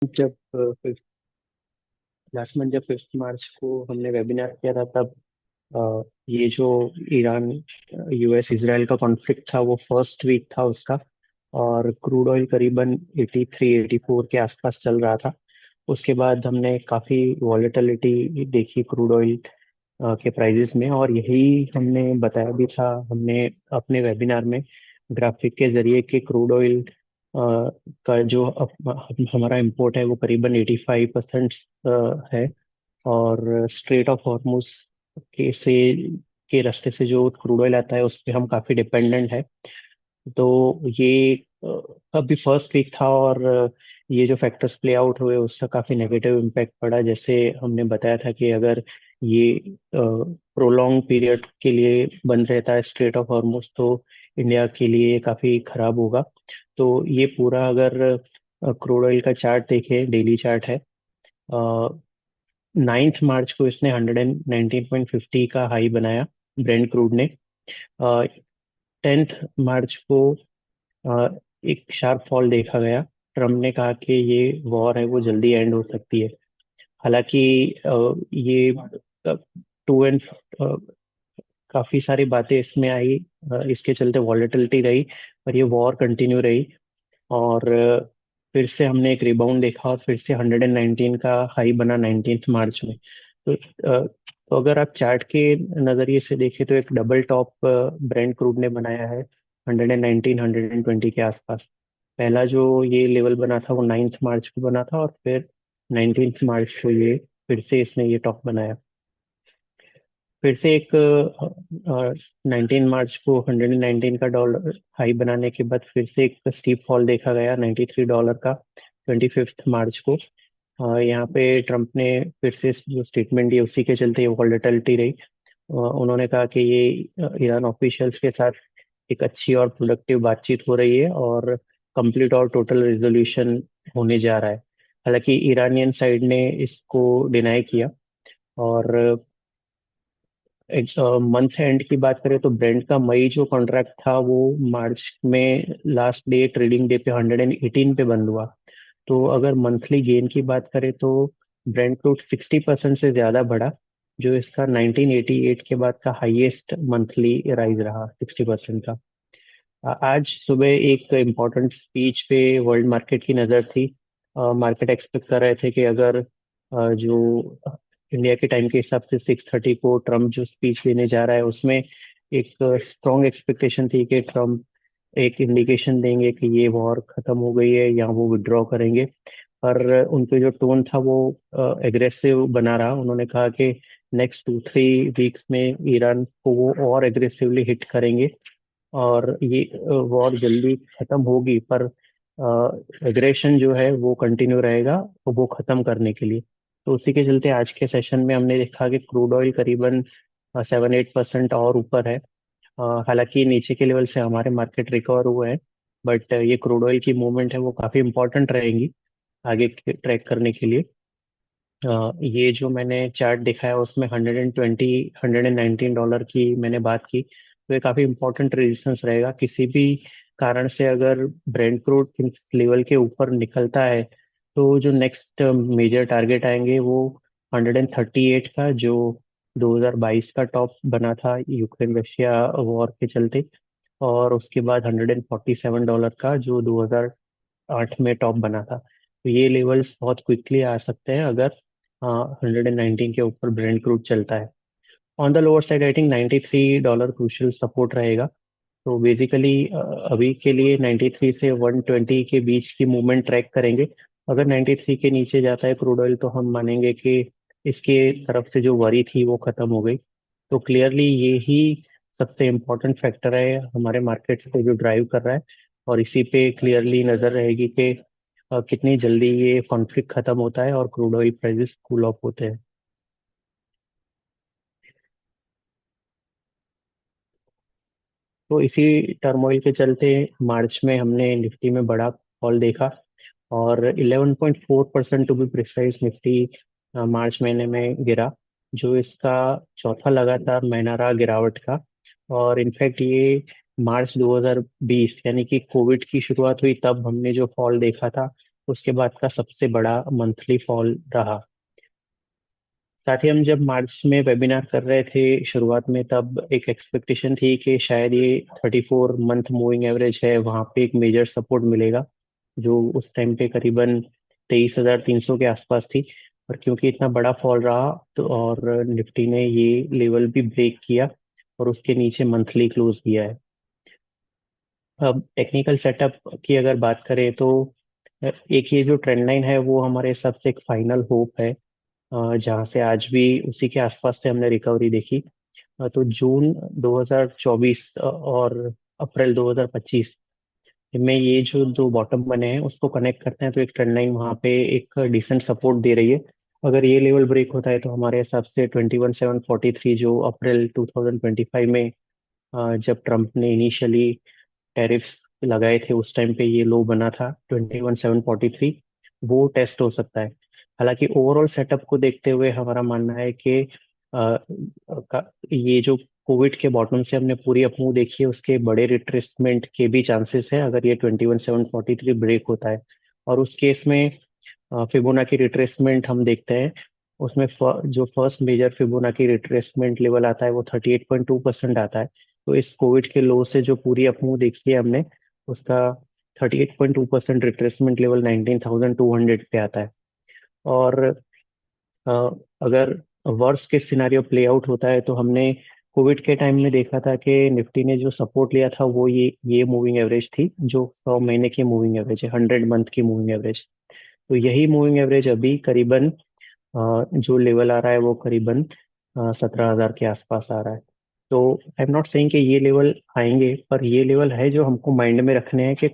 जब fifth last month जब 5 मार्च को हमने वेबिनार किया था तब ये जो ईरान यूएस इसराइल का कॉन्फ्लिक्ट था वो फर्स्ट वीक था उसका। और क्रूड ऑयल करीबन 83 84 के आसपास चल रहा था। उसके बाद हमने काफ़ी वॉलेटिलिटी देखी क्रूड ऑयल के प्राइजेस में, और यही हमने बताया भी था हमने अपने वेबिनार में ग्राफिक के जरिए कि क्रूड ऑयल का जो हमारा इंपोर्ट है वो करीबन 85% है। और स्ट्रेट ऑफ हॉर्मुज से के रास्ते से जो क्रूड ऑयल आता है उस पे हम काफ़ी डिपेंडेंट है। तो ये अभी फर्स्ट वीक था, और ये जो फैक्टर्स प्ले आउट हुए उसका काफ़ी नेगेटिव इम्पैक्ट पड़ा। जैसे हमने बताया था कि अगर ये प्रोलॉन्ग पीरियड के लिए बंद रहता है स्ट्रेट ऑफ हॉर्मुज तो इंडिया के लिए काफ़ी खराब होगा। तो ये पूरा अगर क्रूड ऑयल का चार्ट देखे, डेली चार्ट है, 9 मार्च को इसने 119.50 का हाई बनाया ब्रेंट क्रूड ने। 10 मार्च को अ, एक शार्प फॉल देखा गया। ट्रम्प ने कहा कि ये वॉर है वो जल्दी एंड हो सकती है। हालांकि ये टू एंड काफी सारी बातें इसमें आई, इसके चलते वॉलेटिलिटी रही, पर ये वॉर कंटिन्यू रही। और फिर से हमने एक रिबाउंड देखा और फिर से 119 का हाई बना 19 मार्च में। तो अगर आप चार्ट के नज़रिए से देखें तो एक डबल टॉप ब्रेंट क्रूड ने बनाया है 119 120 के आसपास। पहला जो ये लेवल बना था वो 9 मार्च को बना था, और फिर 19 मार्च को ये फिर से इसने ये टॉप बनाया। फिर से एक 19 मार्च को 119 का डॉलर हाई बनाने के बाद फिर से एक स्टीप फॉल देखा गया $93 का 25 मार्च को। यहाँ पे ट्रम्प ने फिर से जो स्टेटमेंट दिया उसी के चलते ये वॉलेटिलिटी रही। उन्होंने कहा कि ये ईरान ऑफिशियल्स के साथ एक अच्छी और प्रोडक्टिव बातचीत हो रही है और कंप्लीट और टोटल रिजोल्यूशन होने जा रहा है। हालांकि ईरानियन साइड ने इसको डिनाई किया। और मंथ एंड की बात करें तो ब्रेंट का मई जो कॉन्ट्रैक्ट था वो मार्च में लास्ट डे ट्रेडिंग डे पे 118 पे बंद हुआ। तो अगर मंथली गेन की बात करें तो ब्रेंट क्रूड 60% से ज़्यादा बढ़ा, जो इसका 1988 के बाद का हाईएस्ट मंथली राइज रहा 60% का। आज सुबह एक इम्पोर्टेंट स्पीच पे वर्ल्ड मार्केट की नज़र थी। मार्केट एक्सपेक्ट कर रहे थे कि अगर जो इंडिया के टाइम के हिसाब से 6:30 को ट्रम्प जो स्पीच देने जा रहा है उसमें एक स्ट्रॉन्ग एक्सपेक्टेशन थी कि ट्रम्प एक इंडिकेशन देंगे कि ये वॉर खत्म हो गई है या वो विड्रॉ करेंगे। पर उनके जो टोन था वो एग्रेसिव बना रहा। उन्होंने कहा कि नेक्स्ट 2 3 वीक्स में ईरान को वो और एग्रेसिवली हिट करेंगे, और ये वॉर जल्दी खत्म होगी, पर एग्रेशन जो है वो कंटिन्यू रहेगा तो वो खत्म करने के लिए। तो उसी के चलते आज के सेशन में हमने देखा कि क्रूड ऑयल करीबन 7 8% और ऊपर है। हालांकि नीचे के लेवल से हमारे मार्केट रिकवर हुए हैं, बट ये क्रूड ऑयल की मूवमेंट है वो काफ़ी इंपॉर्टेंट रहेंगी आगे ट्रैक करने के लिए। ये जो मैंने चार्ट दिखाया उसमें 120 $119 की मैंने बात की, तो ये काफ़ी इंपॉर्टेंट रेजिस्टेंस रहेगा। किसी भी कारण से अगर ब्रेंट क्रूड इस लेवल के ऊपर निकलता है तो जो नेक्स्ट मेजर टारगेट आएंगे वो 138 का, जो 2022 का टॉप बना था यूक्रेन रशिया वॉर के चलते। और उसके बाद $147 का जो 2008 में टॉप बना था। तो ये लेवल्स बहुत क्विकली आ सकते हैं अगर 119 के ऊपर ब्रेंट क्रूड चलता है। On the lower side I think $93 crucial support रहेगा। तो बेसिकली अभी के लिए 93 से 120 के बीच की मूवमेंट ट्रैक करेंगे। अगर 93 के नीचे जाता है क्रूड ऑयल तो हम मानेंगे कि इसके तरफ से जो वरी थी वो खत्म हो गई। तो क्लियरली ये ही सबसे इम्पोर्टेंट फैक्टर है हमारे मार्केट को जो ड्राइव कर रहा है। और इसी पे क्लियरली नजर रहेगी कि कितनी जल्दी ये कॉन्फ्लिक्ट खत्म होता है और crude oil prices cool off होते हैं। तो इसी टर्मोइल के चलते मार्च में हमने निफ्टी में बड़ा फॉल देखा, और 11.4% टू बी प्रिसाइज निफ्टी मार्च महीने में गिरा, जो इसका चौथा लगातार महीना रहा गिरावट का। और इनफैक्ट ये मार्च 2020 यानी कि कोविड की शुरुआत हुई तब हमने जो फॉल देखा था उसके बाद का सबसे बड़ा मंथली फॉल रहा। साथ ही हम जब मार्च में वेबिनार कर रहे थे शुरुआत में, तब एक एक्सपेक्टेशन थी कि शायद ये 34 मंथ मूविंग एवरेज है, वहाँ पे एक मेजर सपोर्ट मिलेगा, जो उस टाइम पे करीबन 23,300 के आसपास थी। और क्योंकि इतना बड़ा फॉल रहा तो और निफ्टी ने ये लेवल भी ब्रेक किया और उसके नीचे मंथली क्लोज किया है। अब टेक्निकल सेटअप की अगर बात करें तो एक ये जो ट्रेंड लाइन है वो हमारे हिसाब से एक फाइनल होप है, जहाँ से आज भी उसी के आसपास से हमने रिकवरी देखी। तो जून 2024 और अप्रैल 2025 में ये जो दो बॉटम बने हैं उसको कनेक्ट करते हैं तो एक ट्रेंड लाइन वहाँ पे एक डिसेंट सपोर्ट दे रही है। अगर ये लेवल ब्रेक होता है तो हमारे हिसाब से 21,743, जो अप्रैल 2025 में जब ट्रम्प ने इनिशियली टैरिफ्स लगाए थे उस टाइम पे ये लो बना था 21,743, वो टेस्ट हो सकता है। हालांकि ओवरऑल सेटअप को देखते हुए हमारा मानना है कि ये जो कोविड के बॉटम से हमने पूरी अप मूव देखी है उसके बड़े रिट्रेसमेंट के भी चांसेस है अगर ये 21,743 ब्रेक होता है। और उस केस में फिबोनाची रिट्रेसमेंट हम देखते हैं, उसमें जो first major Fibonacci retracement level आता है वो 38.2% आता है। तो इस कोविड के लो से जो पूरी अपमूव देखी है हमने, उसका 38.2% रिट्रेसमेंट लेवल 19,200 पे आता है। और अ, अगर वर्स के सिनारियो प्ले आउट होता है तो हमने कोविड के टाइम में देखा था कि निफ्टी ने जो सपोर्ट लिया था वो ये मूविंग एवरेज थी, जो 100 महीने की मूविंग एवरेज है, 100 मंथ की मूविंग एवरेज। तो यही मूविंग एवरेज अभी करीबन जो लेवल आ रहा है वो करीबन 17,000 के आसपास आ रहा है। तो आई एम नॉट सेइंग कि ये लेवल आएंगे, पर ये लेवल है जो हमको माइंड में रखने हैं कि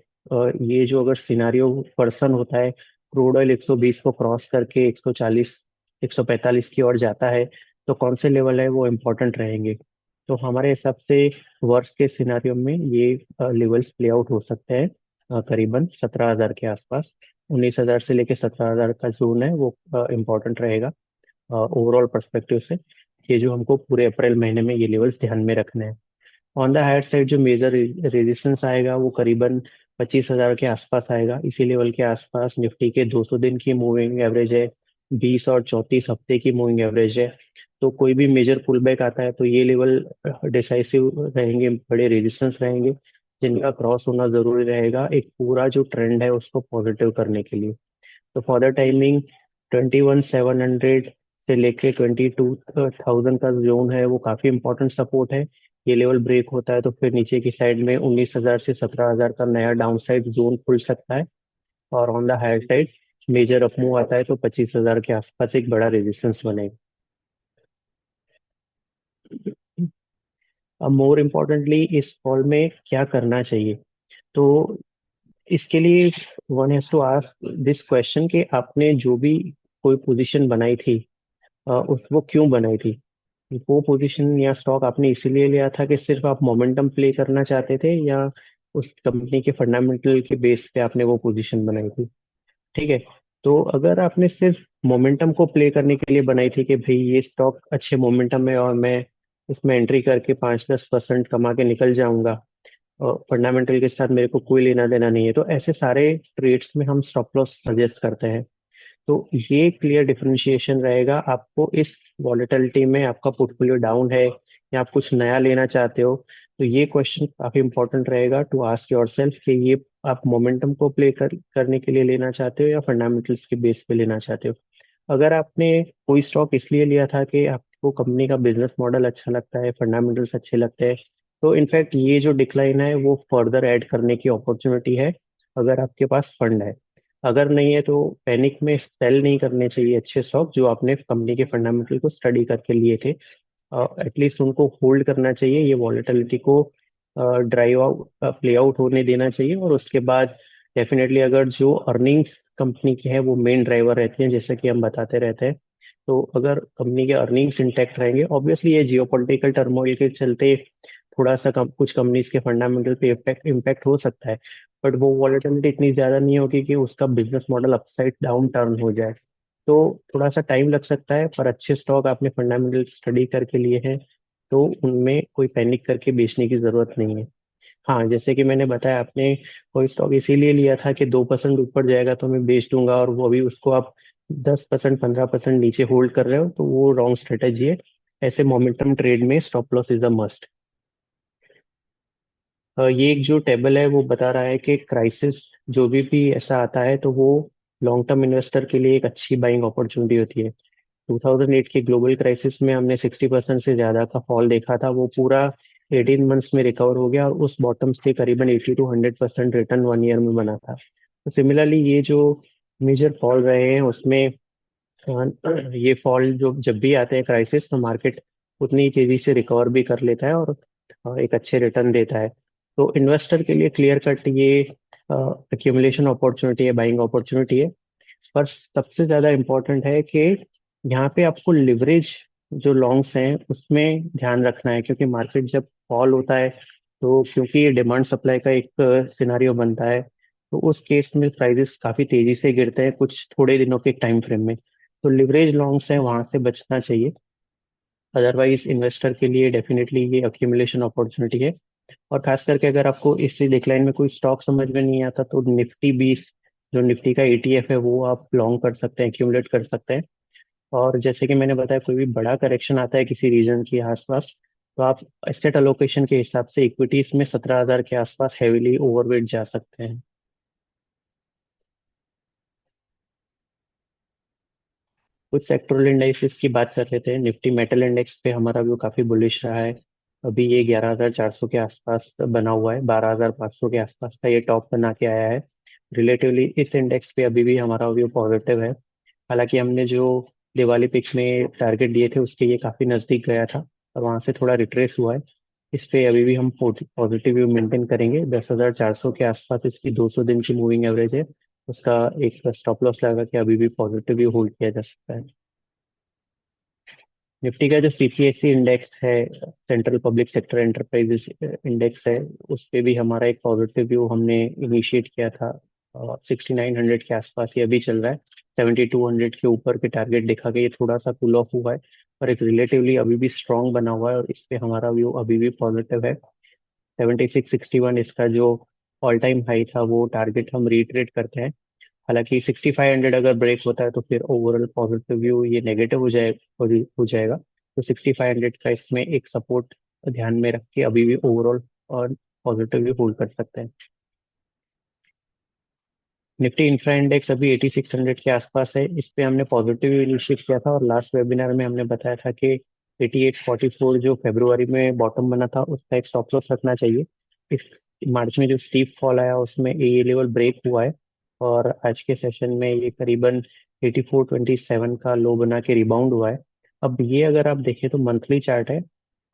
ये जो अगर सिनारियो पर्सन होता है, क्रूड ऑयल 120 को क्रॉस करके 140 145 की ओर जाता है, तो कौन से लेवल है वो इम्पोर्टेंट रहेंगे। तो हमारे हिसाब से वर्स्ट के सिनारियो में ये लेवल्स प्ले आउट हो सकते हैं करीबन 17,000 के आसपास। 19,000 से लेके 17,000 का जोन है वो इम्पोर्टेंट रहेगा ओवरऑल पर्सपेक्टिव से। ये जो हमको पूरे अप्रैल महीने में ये लेवल्स ध्यान में रखने हैं। ऑन द हायर साइड जो मेजर रेजिस्टेंस आएगा वो करीबन 25,000 के आसपास आएगा। इसी लेवल के आसपास निफ्टी के 200 दिन की मूविंग एवरेज है, 20 और 34 हफ्ते की मूविंग एवरेज है। तो कोई भी मेजर पुल बैक आता है तो ये लेवल डिसाइसिव रहेंगे, बड़े रेजिस्टेंस रहेंगे, जिनका क्रॉस होना जरूरी रहेगा एक पूरा जो ट्रेंड है उसको पॉजिटिव करने के लिए। तो फॉर द टाइमिंग 21,700 से लेके 22,000 का जोन है वो काफी इंपॉर्टेंट सपोर्ट है। ये लेवल ब्रेक होता है तो फिर नीचे की साइड में 19,000 से 17,000 का नया डाउन साइड जोन खुल सकता है। और on the higher side major upmove आता है तो 25,000 के आसपास एक बड़ा रेजिस्टेंस बनेगा। अब मोर इम्पोर्टेंटली इस कॉल में क्या करना चाहिए, तो इसके लिए one has to ask this question कि आपने जो भी कोई पोजीशन बनाई थी उस वो क्यों बनाई थी। वो पोजीशन या स्टॉक आपने इसीलिए लिया था कि सिर्फ आप मोमेंटम प्ले करना चाहते थे, या उस कंपनी के फंडामेंटल के बेस पे आपने वो पोजीशन बनाई थी। ठीक है। तो अगर आपने सिर्फ मोमेंटम को प्ले करने के लिए बनाई थी कि भाई ये स्टॉक अच्छे मोमेंटम में और मैं इसमें एंट्री करके 5-10% कमा के निकल जाऊंगा, फंडामेंटल के साथ मेरे को कोई लेना देना नहीं है, तो ऐसे सारे ट्रेड्स में हम स्टॉप लॉस सजेस्ट करते हैं। तो ये क्लियर डिफरेंशिएशन रहेगा आपको इस वॉलेटिलिटी में, आपका पोर्टफोलियो डाउन है या आप कुछ नया लेना चाहते हो, तो ये क्वेश्चन काफी इंपॉर्टेंट रहेगा टू आस्क योरसेल्फ कि ये आप मोमेंटम को करने के लिए लेना चाहते हो या फंडामेंटल्स के बेस पे लेना चाहते हो। अगर आपने कोई स्टॉक इसलिए लिया था कि आपको कंपनी का बिजनेस मॉडल अच्छा लगता है, फंडामेंटल्स अच्छे लगते हैं, तो इनफैक्ट ये जो डिक्लाइन है वो फर्दर ऐड करने की अपॉर्चुनिटी है अगर आपके पास फंड है। अगर नहीं है तो पैनिक में सेल नहीं करने चाहिए अच्छे स्टॉक जो आपने कंपनी के फंडामेंटल को स्टडी करके लिए थे। एटलीस्ट उनको होल्ड करना चाहिए, ये वॉलेटिलिटी को ड्राइव आउट प्ले आउट होने देना चाहिए, और उसके बाद डेफिनेटली अगर जो अर्निंग्स कंपनी की है वो मेन ड्राइवर रहते हैं जैसा कि हम बताते रहते हैं, तो अगर कंपनी के अर्निंग्स इंटैक्ट रहेंगे, ऑब्वियसली ये जियोपॉलिटिकल टर्मोइल के चलते थोड़ा सा कुछ कंपनीज के फंडामेंटल पे इम्पैक्ट इम्पैक्ट हो सकता है, बट वो वॉलेटिलिटी इतनी ज्यादा नहीं होगी कि उसका business model upside down turn हो जाए। तो थोड़ा सा टाइम लग सकता है, पर अच्छे स्टॉक आपने फंडामेंटल स्टडी करके लिए हैं तो उनमें कोई पैनिक करके बेचने की जरूरत नहीं है। हाँ, जैसे कि मैंने बताया, आपने कोई स्टॉक इसीलिए लिया था कि 2% ऊपर जाएगा तो मैं बेच दूंगा, और वो अभी उसको आप 10% 15% नीचे होल्ड कर रहे हो, तो वो रॉन्ग स्ट्रेटेजी है। ऐसे मोमेंटम ट्रेड में stop loss is a must. ये एक जो टेबल है वो बता रहा है कि क्राइसिस जो भी ऐसा आता है तो वो लॉन्ग टर्म इन्वेस्टर के लिए एक अच्छी बाइंग अपॉर्चुनिटी होती है। 2008 के ग्लोबल क्राइसिस में हमने 60% से ज्यादा का फॉल देखा था, वो पूरा 18 मंथ्स में रिकवर हो गया, और उस बॉटम से करीबन 80 to 100% रिटर्न 1 ईयर में बना था। तो सिमिलरली ये जो मेजर फॉल रहे हैं उसमें ये फॉल जो जब भी आते हैं क्राइसिस, तो मार्केट उतनी ही तेजी से रिकवर भी कर लेता है और एक अच्छे रिटर्न देता है। तो इन्वेस्टर के लिए क्लियर कट ये एक्यूमुलेशन अपॉर्चुनिटी है, बाइंग अपॉर्चुनिटी है। पर सबसे ज्यादा इम्पोर्टेंट है कि यहाँ पे आपको लिवरेज जो लॉन्ग्स हैं उसमें ध्यान रखना है, क्योंकि मार्केट जब फॉल होता है तो क्योंकि ये डिमांड सप्लाई का एक सिनारियो बनता है, तो उस केस में प्राइसेस काफी तेजी से गिरते हैं कुछ थोड़े दिनों के टाइम फ्रेम में। तो लिवरेज लॉन्ग्स हैं, वहां से बचना चाहिए। अदरवाइज इन्वेस्टर के लिए डेफिनेटली ये अक्यूमुलेशन अपॉर्चुनिटी है। और खास करके अगर आपको इसी डिक्लाइन में कोई स्टॉक समझ में नहीं आता, तो निफ्टी 20, जो निफ्टी का ईटीएफ है, वो आप लॉन्ग कर सकते हैं, एक्यूमुलेट कर सकते हैं। और जैसे कि मैंने बताया, कोई भी बड़ा करेक्शन आता है किसी रीजन के आसपास, तो आप एसेट अलोकेशन के हिसाब से इक्विटीज में 17,000 के आसपास हैवीली ओवरवेट जा सकते हैं। कुछ सेक्टोरल इंडाइसेस की बात कर लेते हैं। निफ्टी मेटल इंडेक्स पे हमारा व्यू काफी बुलिश रहा है। अभी ये 11,400 के आसपास बना हुआ है, 12,500 के आसपास का ये टॉप बना के आया है। रिलेटिवली इस इंडेक्स पे अभी भी हमारा व्यू पॉजिटिव है। हालांकि हमने जो दिवाली पिक में टारगेट दिए थे उसके ये काफी नजदीक गया था, और वहां से थोड़ा रिट्रेस हुआ है। इस पे अभी भी हम पॉजिटिव व्यू मेंटेन करेंगे। 10,400 के आसपास इसकी 200 दिन की मूविंग एवरेज है, उसका एक स्टॉप लॉस लगा के अभी भी पॉजिटिव व्यू होल्ड किया जा सकता है। निफ्टी का जो सीपीएससी इंडेक्स है, central public sector enterprises index है, उस पे भी हमारा एक पॉजिटिव व्यू हमने इनिशिएट किया था। 6900 के आसपास ये अभी चल रहा है। 7200 के ऊपर के टारगेट देखा गया, ये थोड़ा सा कूल ऑफ हुआ है, पर एक रिलेटिवली अभी भी स्ट्रांग बना हुआ है, और इस पे हमारा व्यू अभी भी पॉजिटिव है। 7661 इसका जो ऑल टाइम हाई था, वो टारगेट हम रीट्रेट करते हैं। हालांकि 6500 अगर ब्रेक होता है तो फिर ओवरऑल पॉजिटिव व्यू ये नेगेटिव हो जाएगा। तो 6500 का इसमें एक सपोर्ट ध्यान में रख के अभी भी ओवरऑल और पॉजिटिव व्यू होल्ड कर सकते हैं। निफ्टी इंफ्रा इंडेक्स अभी 8600 के आसपास है, इस पे हमने पॉजिटिव इनिशिएट किया था, और लास्ट वेबिनार में हमने बताया था कि 8844 जो फरवरी में बॉटम बना था उसका एक स्टॉप लॉस रखना चाहिए। इस मार्च में जो स्टीप फॉल आया उसमें ये लेवल ब्रेक हुआ है, और आज के सेशन में ये करीबन 8427 का लो बना के रिबाउंड हुआ है। अब ये अगर आप देखें तो मंथली चार्ट है,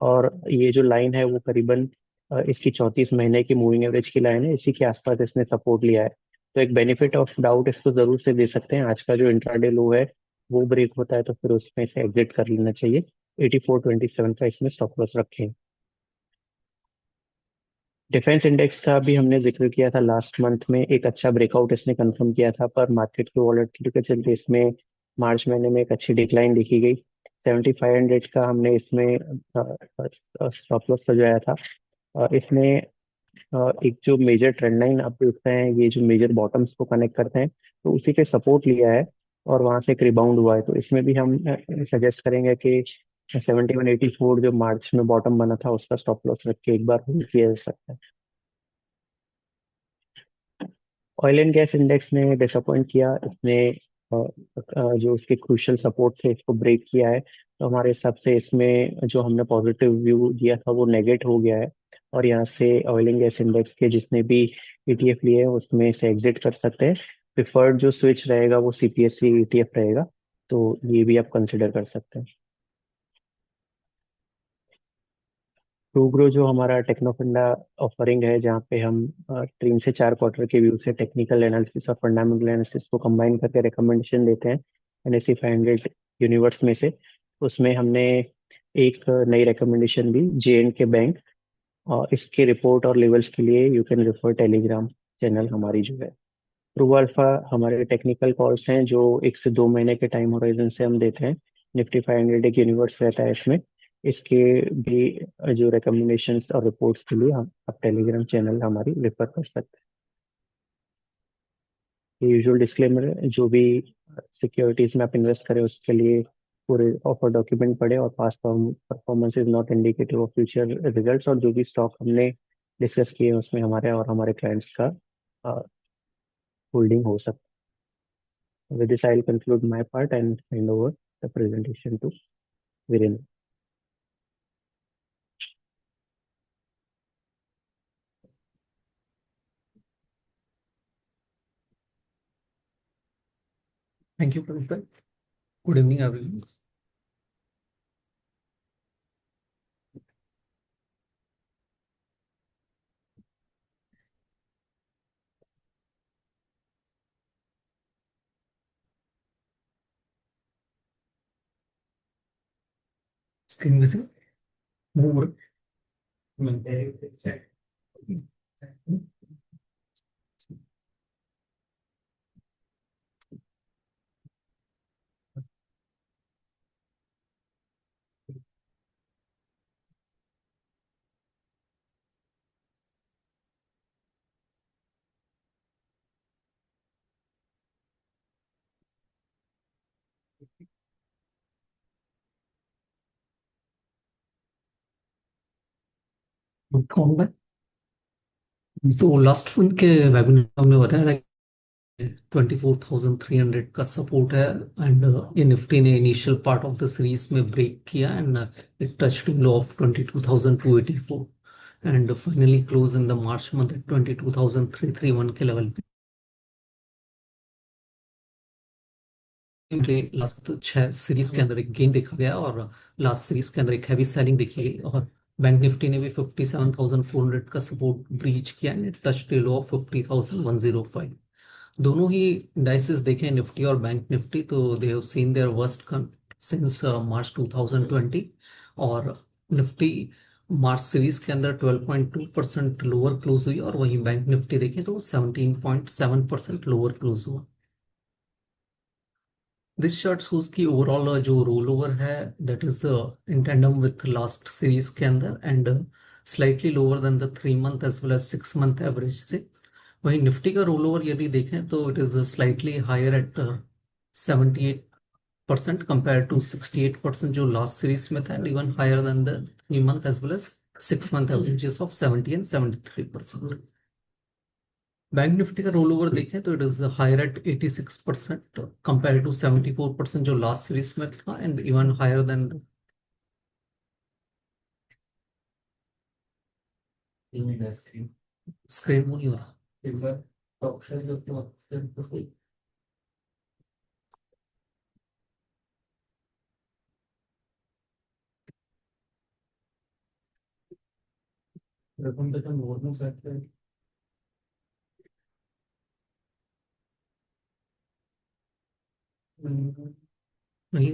और ये जो लाइन है वो करीबन इसकी 34 महीने की मूविंग एवरेज की लाइन है, इसी के आसपास इसने सपोर्ट लिया है। तो एक बेनिफिट ऑफ डाउट इसको जरूर से दे सकते हैं। आज का जो इंट्राडे लो है वो ब्रेक होता है तो फिर उसमें से एग्जिट कर लेना चाहिए। 8427 का इसमें स्टॉप लॉस रखें। डिफेंस इंडेक्स का भी हमने जिक्र किया था लास्ट मंथ में, एक अच्छा ब्रेकआउट इसने कंफर्म किया था, पर मार्केट की वॉलेटिलिटी के चलते इसमें मार्च महीने में एक अच्छी डिक्लाइन देखी गई। 7500 का हमने इसमें स्टॉप लॉस सजाया था। इसमें एक जो मेजर ट्रेंड लाइन आप देखते हैं, ये जो मेजर बॉटम्स को कनेक्ट करते हैं, तो उसी पे सपोर्ट लिया है, और वहां से एक रिबाउंड हुआ है। तो इसमें भी हम सजेस्ट करेंगे कि 7184 जो मार्च में बॉटम बना था उसका स्टॉप लॉस रख के एक बार होल्ड किया जा सकता है। ऑयल एंड गैस इंडेक्स ने डिसअपॉइंट किया, इसने जो उसके क्रूशियल सपोर्ट थे इसको ब्रेक किया है, तो हमारे हिसाब से इसमें जो हमने पॉजिटिव व्यू दिया था वो नेगेट हो गया है, और यहाँ से ऑयल एंड गैस इंडेक्स के जिसने भी ईटीएफ लिए हैं उसमें से एग्जिट कर सकते हैं। प्रिफर्ड जो स्विच रहेगा वो सीपीएससी ईटीएफ रहेगा, तो ये भी आप कंसिडर कर सकते हैं। प्रोग्रो जो हमारा टेक्नोफंडा ऑफरिंग है, जहाँ पे हम 3 से 4 क्वार्टर के व्यू से टेक्निकल एनालिसिस और फंडामेंटल एनालिसिस को कंबाइन करके रिकमेंडेशन देते हैं एनएससी 500 यूनिवर्स में से, उसमें हमने एक नई रिकमेंडेशन दी, JNK बैंक। और इसके रिपोर्ट और लेवल्स के लिए you can refer Telegram channel हमारी जो है। ट्रू अल्फा हमारे टेक्निकल कॉल्स हैं जो 1 से 2 महीने के टाइम होराइजन से हम देते हैं। निफ्टी 500 एक यूनिवर्स रहता है इसमें। इसके भी जो रिकमेंडेशंस और रिपोर्ट्स के लिए हम आप टेलीग्राम चैनल हमारी रेफर कर सकते हैं। यूजुअल डिस्क्लेमर है, जो भी सिक्योरिटीज में आप इन्वेस्ट करें उसके लिए पूरे ऑफर डॉक्यूमेंट पढ़े, और past performance is not indicative of future results, और जो भी स्टॉक हमने डिस्कस किए हैं उसमें हमारे और हमारे क्लाइंट्स का होल्डिंग हो सकता है। With this I will conclude my part and hand over the presentation to Virendra. Thank you, Praveen. Good evening, everyone. Screen visible? Move. कौन बात? तो लास्ट फोन के वेबिनार में बताया था कि 24,300 का सपोर्ट है, एंड ये निफ्टी ने initial part of the series में ब्रेक किया and it touched low of 22,284 and finally close in the March month at 22,331 के लेवल पे। लास्ट 6 सीरीज के अंदर एक गेन देखा गया, और लास्ट सीरीज के अंदर एक हैवी सेलिंग देखी गई, और बैंक निफ्टी ने भी 57,400 का सपोर्ट ब्रीच किया एंड टच लो ऑफ 50,105। दोनों ही इंडाइसेस देखें, निफ्टी और बैंक निफ्टी, तो they have seen their worst since March 2020। और निफ्टी मार्च सीरीज के अंदर 12.2% लोअर क्लोज हुई, और वहीं बैंक निफ्टी देखें तो 17.7% लोअर क्लोज हुआ। दिस चार्ट शोज की ओवरऑल जो रोल ओवर है that is in tandem with last series के अंदर, and slightly lower than the 3 month as well as 6 month average से। वहीं निफ्टी का रोल ओवर यदि देखें तो it is slightly higher at 78% compare to 68% जो लास्ट सीरीज में था, and even higher than the 3 month as well as 6 month averages of 70 and 73%। Bank Nifty का रोल ओवर देखें तो it is higher at 86% compare to 74% जो last series में था, and even higher than screen नहीं हो रहा। नहीं।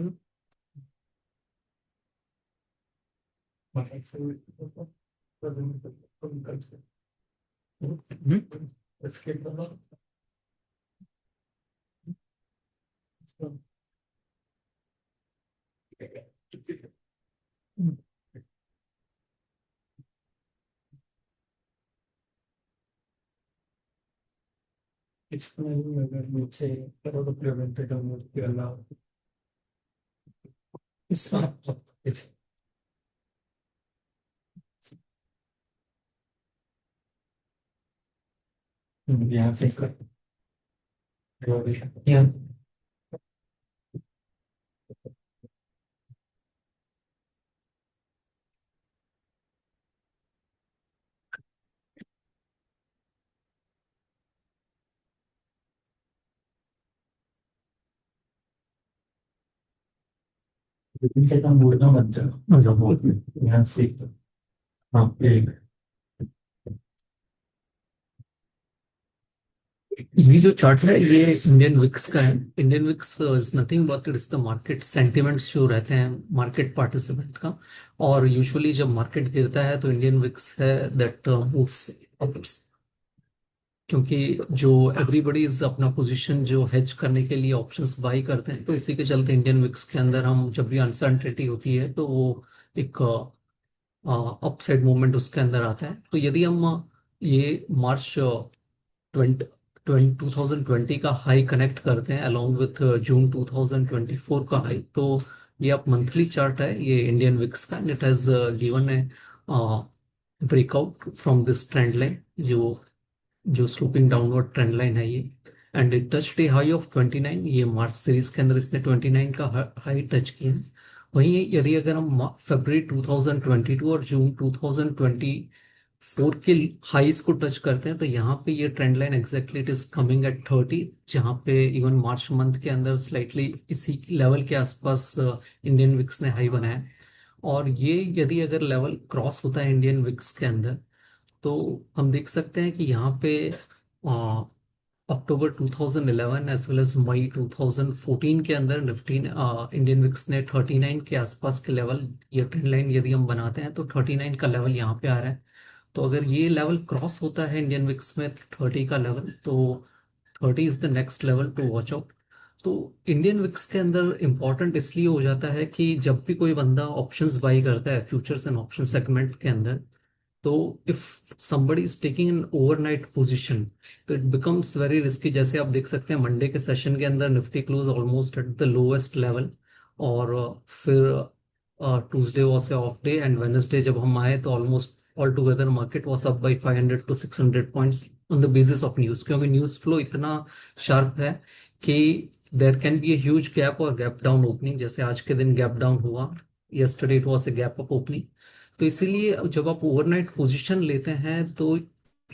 इस यहाँ से यहाँ से कम बोलना मत जाओ जो बोल यहाँ से। हाँ एक ये जो चार्ट है ये इंडियन विक्स का है। Indian VIX is nothing but it's the market sentiments जो रहते हैं मार्केट पार्टिसिपेंट का। और यूजुअली जब मार्केट गिरता है तो इंडियन विक्स है दैट मूव्स अप्स, क्योंकि जो एवरीबॉडीज अपना पोजीशन जो हेज करने के लिए ऑप्शंस बाई करते हैं, तो इसी के चलते इंडियन विक्स के अंदर हम जब भी अनसर्टेनिटी होती है तो वो एक अपसाइड मूवमेंट उसके अंदर आता है। तो यदि हम ये मार्च 2020 का हाई कनेक्ट करते हैं अलोंग विथ जून 2024 का हाई, तो ये आप मंथली चार्ट है ये इंडियन विक्स का, and it has given A breakout from this trend line, जो जो स्लोपिंग डाउनवर्ड ट्रेंड लाइन है ये। And it touch A high of 29, ये मार्च सीरीज के अंदर इसने 29 का हाई टच किया है। वहीं यदि अगर हम फरवरी 2022 और जून 2024 के हाईज को टच करते हैं, तो यहाँ पे ये trend line exactly it is coming at 30, जहाँ पे इवन मार्च मंथ के अंदर स्लाइटली इसी लेवल के आसपास इंडियन विक्स ने हाई बनाया है। और ये यदि अगर लेवल क्रॉस होता है इंडियन विक्स के अंदर, तो हम देख सकते हैं कि यहाँ पे अक्टूबर 2011 एज वेल एज मई 2014 के अंदर निफ्टी ने इंडियन विक्स ने 39 के आसपास के लेवल, ये ट्रेंड लाइन यदि हम बनाते हैं तो 39 का लेवल यहाँ पे आ रहा है। तो अगर ये लेवल क्रॉस होता है इंडियन विक्स में 30 का लेवल, तो 30 is the next level to watch out. तो इंडियन विक्स के अंदर इंपॉर्टेंट इसलिए हो जाता है कि जब भी कोई बंदा ऑप्शंस बाई करता है फ्यूचर्स एंड ऑप्शन सेगमेंट के अंदर, तो if somebody is taking an overnight position, तो इट बिकम्स वेरी रिस्की। जैसे आप देख सकते हैं मंडे के सेशन के अंदर Nifty close almost at the lowest level, और फिर Tuesday was a of day, and Wednesday जब हम आए तो almost all together market was up by 500 to 600 points on the basis of news, क्योंकि न्यूज फ्लो इतना शार्प है कि there can be a huge gap और गैप डाउन ओपनिंग, जैसे आज के दिन गैप डाउन हुआ, yesterday it was a gap up opening. तो इसीलिए जब आप ओवरनाइट पोजीशन लेते हैं, तो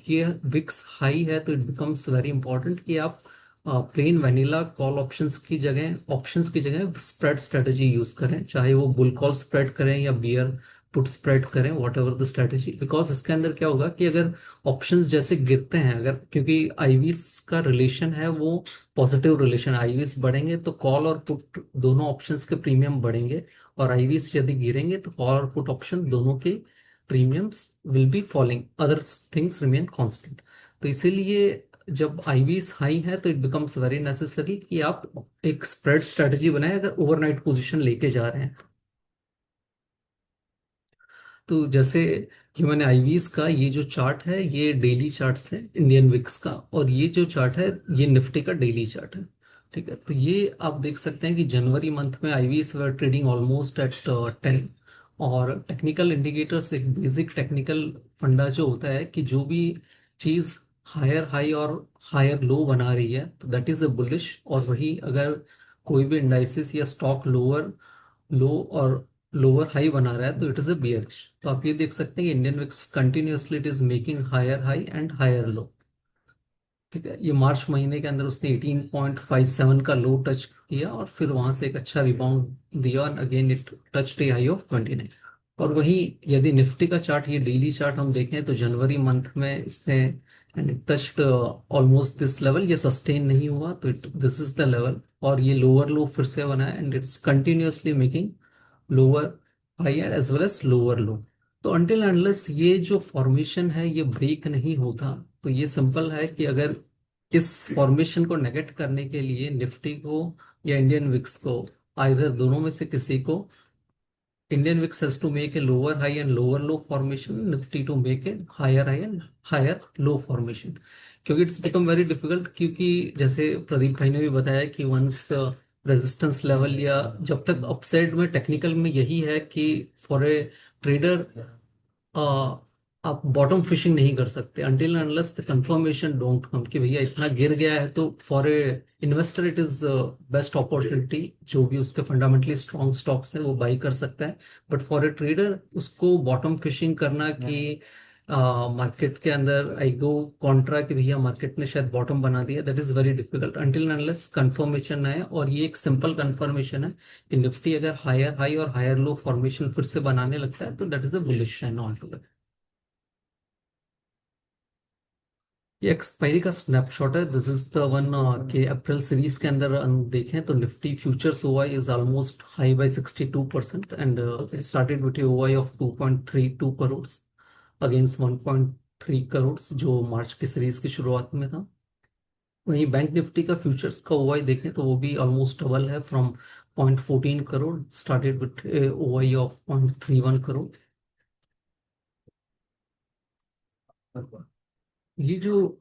ये विक्स हाई है, तो इट बिकम्स वेरी इंपॉर्टेंट कि आप प्लेन वैनिला कॉल ऑप्शंस की जगह स्प्रेड स्ट्रेटजी यूज करें, चाहे वो बुल कॉल स्प्रेड करें या बियर पुट स्प्रेड करें, what ever the strategy. Because इसके अंदर क्या होगा कि अगर ऑप्शंस जैसे गिरते हैं, अगर क्योंकि आईवीज का रिलेशन है वो पॉजिटिव रिलेशन, आईवीज बढ़ेंगे तो कॉल और पुट दोनों ऑप्शंस के प्रीमियम बढ़ेंगे, और आईवीज यदि गिरेंगे तो कॉल और पुट ऑप्शन दोनों के premiums will be falling, other things remain constant. तो इसीलिए जब आईवीज हाई है तो इट बिकम्स वेरी नेसेसरी कि आप एक स्प्रेड स्ट्रेटजी बनाए अगर ओवरनाइट पोजीशन लेके जा रहे हैं। तो जैसे कि मैंने आईवीज का ये जो चार्ट है ये डेली चार्ट्स है इंडियन विक्स का, और ये जो चार्ट है ये निफ्टी का डेली चार्ट है। ठीक है, तो ये आप देख सकते हैं कि जनवरी मंथ में आईवीज वर ट्रेडिंग ऑलमोस्ट एट 10। और टेक्निकल इंडिकेटर्स, एक बेसिक टेक्निकल फंडा जो होता है कि जो भी चीज हायर हाई और हायर लो बना रही है तो दैट इज अ बुलिश, और वही अगर कोई भी इंडाइसिस या स्टॉक लोअर लो और लोअर हाई बना रहा है तो इट इज अ बियरिश। तो आप ये देख सकते हैं कि Indian VIX continuously it is making higher high and higher low. ठीक है, ये मार्च महीने के अंदर उसने 18.57 का लो टच किया, और फिर वहां से एक अच्छा रिबाउंड दिया, और again it touch A high of 29। और वहीं यदि निफ्टी का चार्ट, ये डेली चार्ट हम देखें तो जनवरी मंथ में इसने and it touched almost this level, ये सस्टेन नहीं हुआ तो it this is the level, और ये लोअर लो फिर से बना है, and it's continuously making lower high as well as lower low. तो अनटिल अनलेस ये जो फॉर्मेशन है ये ब्रेक नहीं होता, तो ये सिंपल है कि अगर इस फॉर्मेशन को नेगेट करने के लिए निफ्टी को या इंडियन विक्स को, आइधर दोनों में से किसी को, Indian VIX has to make a lower high and lower low formation, Nifty to make a higher high and higher low formation. क्योंकि इट्स बिकम वेरी डिफिकल्ट, क्योंकि जैसे प्रदीप भाई ने भी बताया कि वंस रेजिस्टेंस लेवल, या जब तक अपसाइड में टेक्निकल में यही है कि फॉर ए ट्रेडर आप बॉटम फिशिंग नहीं कर सकते until unless the confirmation don't come कि भैया इतना गिर गया है। तो for a investor it is best opportunity, जो भी उसके फंडामेंटली स्ट्रॉन्ग स्टॉक्स हैं वो बाई कर सकता है। बट फॉर ए ट्रेडर उसको बॉटम फिशिंग करना कि मार्केट के अंदर आई गो कॉन्ट्रा कि भैया मार्केट ने शायद बॉटम बना दिया, that is very difficult until unless confirmation है। और ये एक सिंपल कंफर्मेशन है कि निफ्टी अगर हायर हाई और हायर लो फॉर्मेशन फिर से बनाने लगता है तो that is a bullish sign all together. ये एक्सपायरी का स्नैपशॉट है, दिस इज द वन के अप्रैल सीरीज के अंदर हम देखें तो Nifty futures OI is almost high by 62%, and it started with OI of 2.32 crore against 1.3 crore जो मार्च की सीरीज की शुरुआत में था। वहीं बैंक निफ्टी का फ्यूचर्स का ओआई देखें तो वो भी ऑलमोस्ट डबल है, from 0.14 crore, started with OI of 0.31 crore. ये जो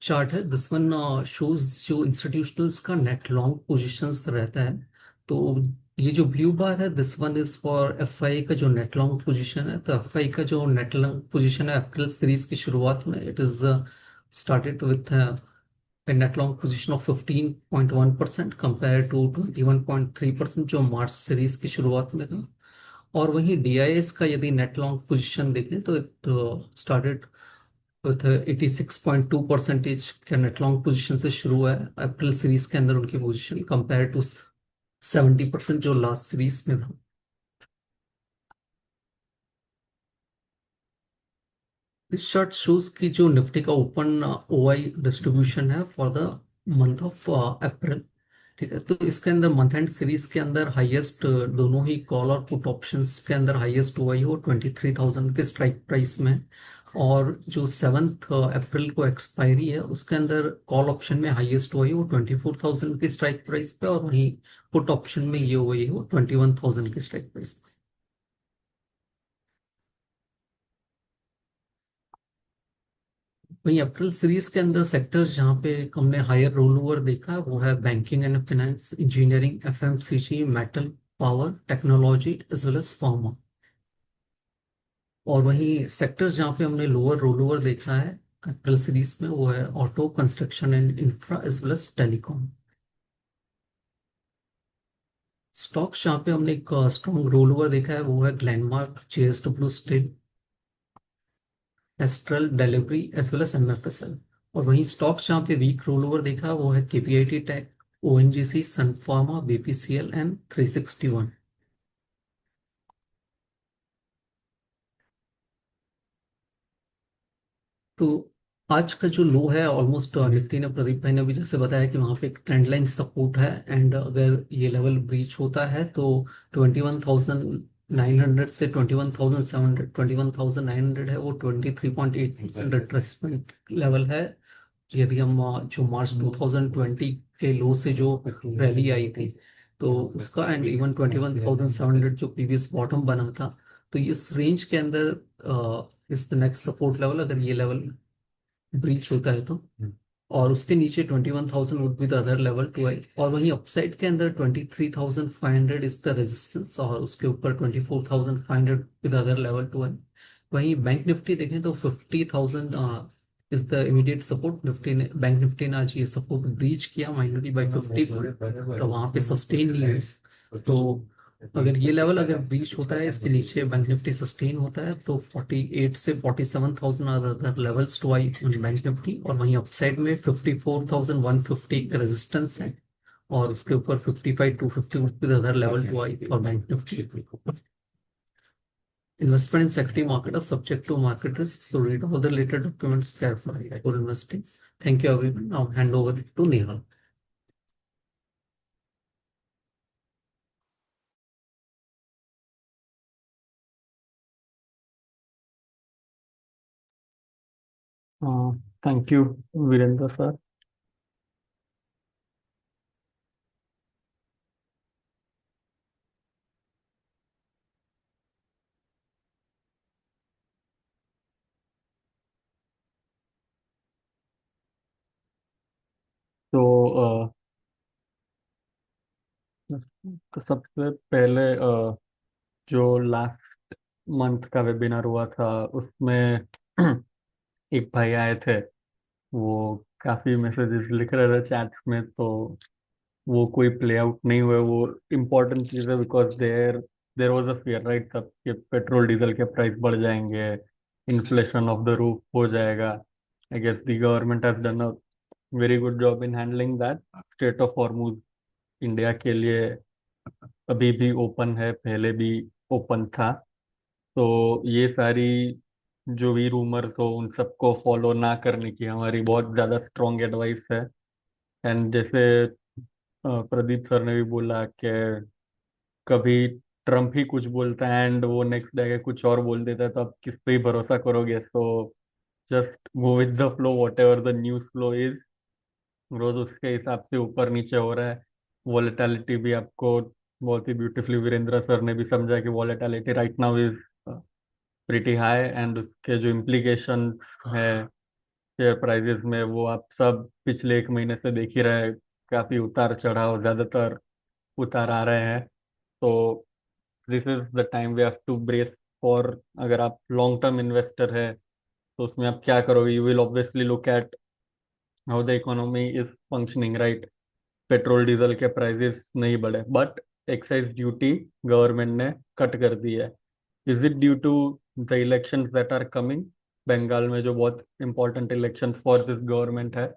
चार्ट है, दिस वन शोज जो इंस्टीट्यूशनल्स का नेट लॉन्ग पोजीशंस रहता है। तो ये जो ब्लू बार है, this one is for FI का जो नेट लॉन्ग पोजीशन है। तो एफआई का जो नेट लॉन्ग पोजीशन है अप्रैल सीरीज की शुरुआत में, it is started with a net long position of 15.1% compared to 21.3% जो मार्च सीरीज की शुरुआत में था। और वहीं डीआईएस का यदि नेट लॉन्ग पोजीशन देखें तो इट स्टार्टेड विथ 86.2% के नेट लॉन्ग पोजीशन से शुरू हुआ है अप्रैल सीरीज के अंदर उनकी पोजीशन, कंपेयर टू 70% जो लास्ट सीरीज में था। इस चार्ट शोज की जो निफ्टी का ओपन ओआई डिस्ट्रीब्यूशन है for the month of April. ठीक है, तो इसके अंदर मंथ एंड सीरीज के अंदर हाईएस्ट दोनों ही कॉल और पुट ऑप्शंस के अंदर हाईएस्ट ओआई हो 23,000 के स्ट्राइक प्राइस में। और जो 7 अप्रैल को एक्सपायरी है उसके अंदर कॉल ऑप्शन में हाईएस्ट ओआई हो 24,000 के स्ट्राइक प्राइस पे, और वहीं पुट ऑप्शन में ये ओआई हो 21,000 के स्ट्राइक प्राइस पे। वहीं अप्रैल सीरीज के अंदर सेक्टर्स जहाँ पे हमने हायर रोल ओवर देखा है वो है banking and finance, engineering, FMCG, metal, power, technology as well as pharma. और वहीं सेक्टर्स जहाँ पे हमने लोअर रोल ओवर देखा है अप्रैल सीरीज में वो है auto, construction and infra as well as telecom. Stocks जहाँ पे हमने एक स्ट्रॉन्ग रोल ओवर देखा है वो है Glenmark, JSW steel, Astral Delhivery as well as MFSL. और वहीं स्टॉक्स जहाँ पे वीक रोल ओवर देखा वो है KPIT tech, ONGC, Sun Pharma, BPCL and 361। तो आज का जो लो है ऑलमोस्ट निफ्टी ने, प्रदीप भाई ने भी जैसे बताया कि वहां पे एक ट्रेंड लाइन सपोर्ट है, एंड अगर ये लेवल ब्रीच होता है तो 21,900 से 21,700, 21,900 है वो 23.8% रिट्रेसमेंट लेवल है। यदि हम जो मार्च 2020 के लो से जो रैली आई थी तो उसका, एंड इवन 21,700 जो प्रीवियस बॉटम बना था, तो इस रेंज के अंदर इस द नेक्स्ट सपोर्ट लेवल, अगर ये लेवल ब्रीच होता है तो। और उसके नीचे 21,000 would be the other level to eye. और वहीं अपसाइड के अंदर 23,500 इज द रेजिस्टेंस, और उसके ऊपर 24,500 विद अदर लेवल टू आई। वहीं बैंक निफ्टी देखें तो 50,000 is the immediate support. Nifty ने, बैंक निफ्टी ने आज ये सपोर्ट ब्रीच किया माइनरली बाय 50, तो वहां पे सस्टेन नहीं है। तो अगर ये लेवल अगर ब्रीच होता है, इसके नीचे बैंक निफ्टी सस्टेन होता है, तो 48 से 47,000 other levels to eye on bank Nifty. और वहीं अपसाइड में 54,150 का रेजिस्टेंस है, और उसके ऊपर 55,250 rupees other level to eye for bank Nifty. Investment in security market are subject to market risk, so read all the related documents carefully before investing. Thank you, everyone. Now hand over to Nehal. हाँ, thank you Virendra sir. तो तो सबसे पहले जो last month का webinar हुआ था उसमें एक भाई आए थे। वो काफी मैसेजेस लिख रहे थे चैट्स में, तो वो कोई प्ले आउट नहीं हुए। वो इम्पोर्टेंट चीज़ है, because there there was a fear, right, तब कि पेट्रोल डीजल के प्राइस बढ़ जाएंगे, इन्फ्लेशन ऑफ द रूफ हो जाएगा। I guess the government has done a very good job in handling that. Strait of Hormuz India के लिए अभी भी ओपन है, पहले भी ओपन था। तो ये सारी जो भी रूमर्स हो उन सबको फॉलो ना करने की हमारी बहुत ज़्यादा स्ट्रॉन्ग एडवाइस है। एंड जैसे प्रदीप सर ने भी बोला कि कभी ट्रम्प ही कुछ बोलता है एंड वो नेक्स्ट डे कुछ और बोल देता है, तो आप किस पे ही भरोसा करोगे। So just go with the flow, whatever the news flow is, रोज उसके हिसाब से ऊपर नीचे हो रहा है। वॉलेटिलिटी भी आपको बहुत ही ब्यूटीफुली वीरेंद्र सर ने भी समझा कि volatility right now is pretty high, and उसके जो इम्प्लीकेशन है शेयर प्राइजेस में, वो आप सब पिछले एक महीने से देख ही रहे हैं। काफी उतार चढ़ाव, ज्यादातर उतार आ रहे हैं। तो this is the time we have to brace for. अगर आप लॉन्ग टर्म इन्वेस्टर है तो उसमें आप क्या करोगे? You will obviously look at how the economy is functioning, right? Petrol diesel के प्राइसेस नहीं बढ़े, बट एक्साइज ड्यूटी गवर्नमेंट ने कट कर दी है। Is it due to the elections that are coming? Bengal में जो बहुत important elections for this government है,